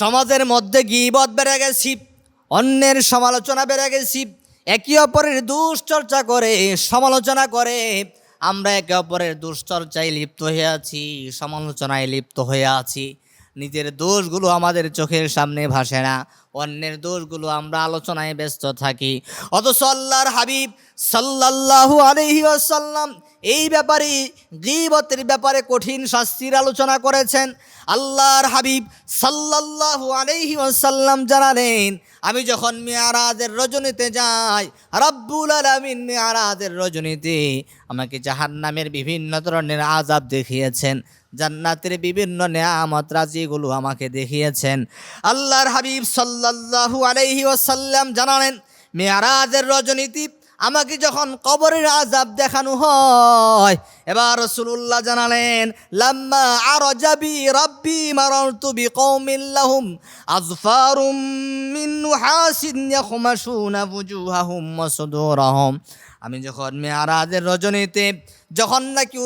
সমাজের মধ্যে গীবত বেড়ে গেছি, অন্যের সমালোচনা বেড়ে গেছি, একে অপরের দুশ্চর্চা করে সমালোচনা করে আমরা একে অপরের দুশ্চর্চায় লিপ্ত হয়ে আছি, সমালোচনায় লিপ্ত হয়ে আছি। নিজের দোষগুলো আমাদের চোখের সামনে ভাসে না, অন্যের দোষগুলো আমরা আলোচনায় ব্যস্ত থাকি। অথচ আল্লাহর হাবিব সাল্লাল্লাহু আলাইহি ওয়াসাল্লাম এই ব্যাপারে, গীবতের ব্যাপারে কঠিন শাস্তির আলোচনা করেছেন। আল্লাহর হাবিব সাল্লাল্লাহু আলাইহি ওয়াসাল্লাম জানালেন, আমি যখন মিরাজের রজনীতে যাই, রাব্বুল আলামিন মিরাজের রজনীতে আমাকে জাহান্নামের বিভিন্ন ধরনের আযাব দেখিয়েছেন, জান্নাতের বিভিন্ন নেয়ামত রাজিগুলো আমাকে দেখিয়েছেন। আল্লাহর হাবিব সাল্লাল্লাহু আলাইহি ওয়াসাল্লাম জানালেন, মিরাজের রজনীতে আমাকে যখন কবরের আযাব দেখানো হয়, এবার রাসূলুল্লাহ জানালেন, লাম্মা আরজাবি রাব্বি মারারতু বিকওমিন লাহুম আযফারুম মিন নুহাসিন ইয়াখমাশুনা বুজুহাহুম ওয়া সুদুরহুম। আমি যখন মিরাজের রজনীতে যখন নাকি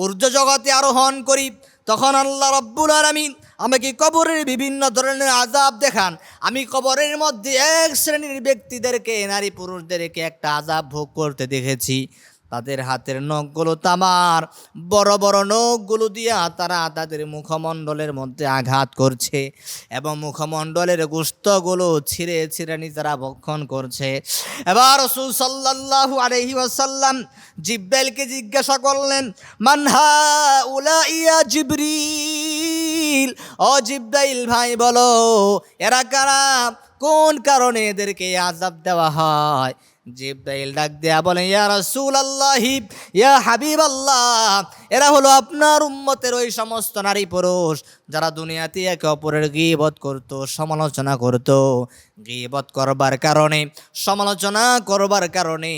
ঊর্ধ্ব জগতে আরোহণ করি, তখন আল্লাহ রাব্বুল আলামিন আমাকে কবরের বিভিন্ন ধরনের আযাব দেখান। আমি কবরের মধ্যে এক শ্রেণীর ব্যক্তিদেরকে, নারী পুরুষদেরকে একটা আযাব ভোগ করতে দেখেছি। তাদের হাতের নখগুলো তামার, বড় বড় নখগুলো দিয়া তারা তাদের মুখমণ্ডলের মধ্যে আঘাত করছে এবং মুখমণ্ডলের গোশতগুলো ছিঁড়ে ছিঁড়ে নিজেরা ভক্ষণ করছে। এবার রাসূল সাল্লাল্লাহু আলাইহি ওয়াসাল্লাম জিব্রাইলকে জিজ্ঞাসা করলেন, মান হাউলাইয়া জিবরিল, ও জিব্রাইল ভাই বলো, এরা কারা, কোন কারণে এদেরকে আযাব দেওয়া হয়? জিব্রাইল ডাক দেয়া বলেন, ইয়া রাসূলুল্লাহি, ইয়া হাবিবাল্লাহ, এরা হলো আপনার উম্মতের ওই সমস্ত নারী পুরুষ যারা দুনিয়াতে একে অপরের গীবত করত, সমালোচনা করত। গীবত করবার কারণে, সমালোচনা করবার কারণে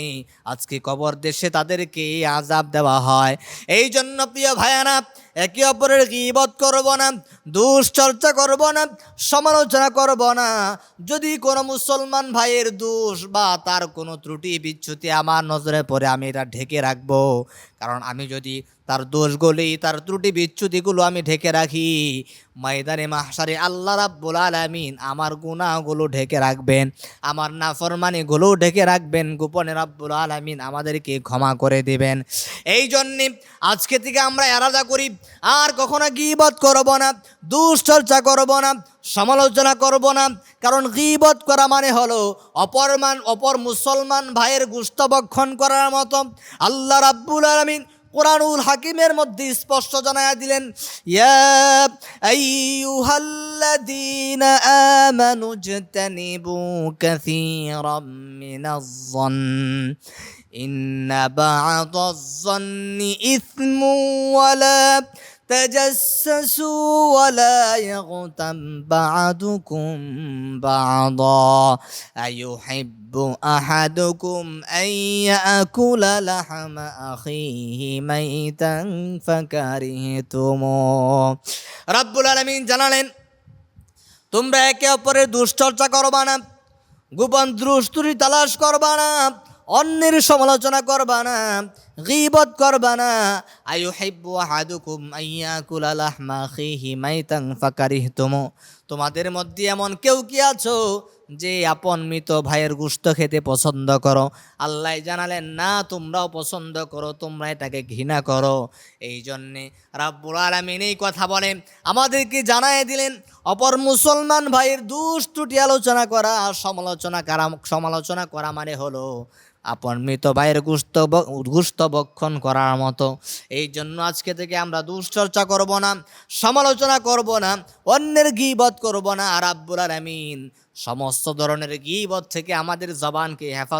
আজকে কবর দেশে তাদেরকে আযাব দেওয়া হয়। এই জন্য প্রিয় ভাইয়ারা, একে অপরের গীবত করব না, দুশ্চর্চা করব না, সমালোচনা করব না। যদি কোনো মুসলমান ভাইয়ের দোষ বা তার কোনো ত্রুটি বিচ্যুতি আমার নজরে পড়ে, আমি এটা ঢেকে রাখবো। কারণ আমি যদি তার দোষগুলি, তার ত্রুটি বিচ্যুতিগুলো আমি ঢেকে রাখি, ময়দানে মাহশারে আল্লাহ রাব্বুল আলামিন আমার গুনাহগুলো ঢেকে রাখবেন, আমার নাফরমানিগুলো ঢেকে রাখবেন। গোপনে রাব্বুল আলামিন আমাদেরকে ক্ষমা করে দিবেন। এই জন্যে আজকে থেকে আমরা এরাদা করি, আর কখনো গীবত করব না, দুশ্চর্চা করব না, সমালোচনা করব না। কারণ গীবত করা মানে হলো অপর মুসলমান ভাইয়ের গোশত ভক্ষণ করার মতো। আল্লাহ রাব্বুল আলামিন কুরআনুল হাকিমের মধ্যে স্পষ্ট জানায়া দিলেন, ইয়া আইয়ুহাল্লাযীনা আমানু ইজতানিবু কাসীরাম মিনাজ-যন্ন ইন্না বা'দাজ-যন্নি ইসমুন ওয়া লা تجسسوا ولا يغتب بعضكم بعضا أيحب أحدكم أن يأكل لحم أخيه ميتا فكرهتموه। রব্বুল আলামিন জানালেন, তোমরা একে অপরের দুশ্চর্চা করবা না, গোপন দুষ্টুরি তালাশ করবা না, অন্যের সমালোচনা করবা না, গীবত করবা না। আইয়ুহিব্বু আহাদুকুম আইয়াকুলা লাহমা আখিহি মাইতান ফাকারিহতুমু। তোমাদের মধ্যে এমন কেউ কি আছো যে আপন মৃত ভাইয়ের গোশত খেতে পছন্দ করো? আল্লাহ জানালেন, না, তোমরাও পছন্দ করো, তোমরা এটাকে ঘৃণা করো। এই জন্যে রাব্বুল আলামিন এই কথা বলেন, আমাদেরকে জানায় দিলেন, অপর মুসলমান ভাইয়ের দোষ ত্রুটি আলোচনা করা, সমালোচনা করা মানে হলো আপন মৃত ভাইয়ের গোশত ভক্ষণ করার মতো। এই জন্য আজকে থেকে আমরা দুশ্চর্চা করব না, সমালোচনা করব না, অন্যের গীবত করব না। আর রাব্বুল আলামিন সমস্ত ধরনের গীবত থেকে আমাদের জবানকে হেফাজত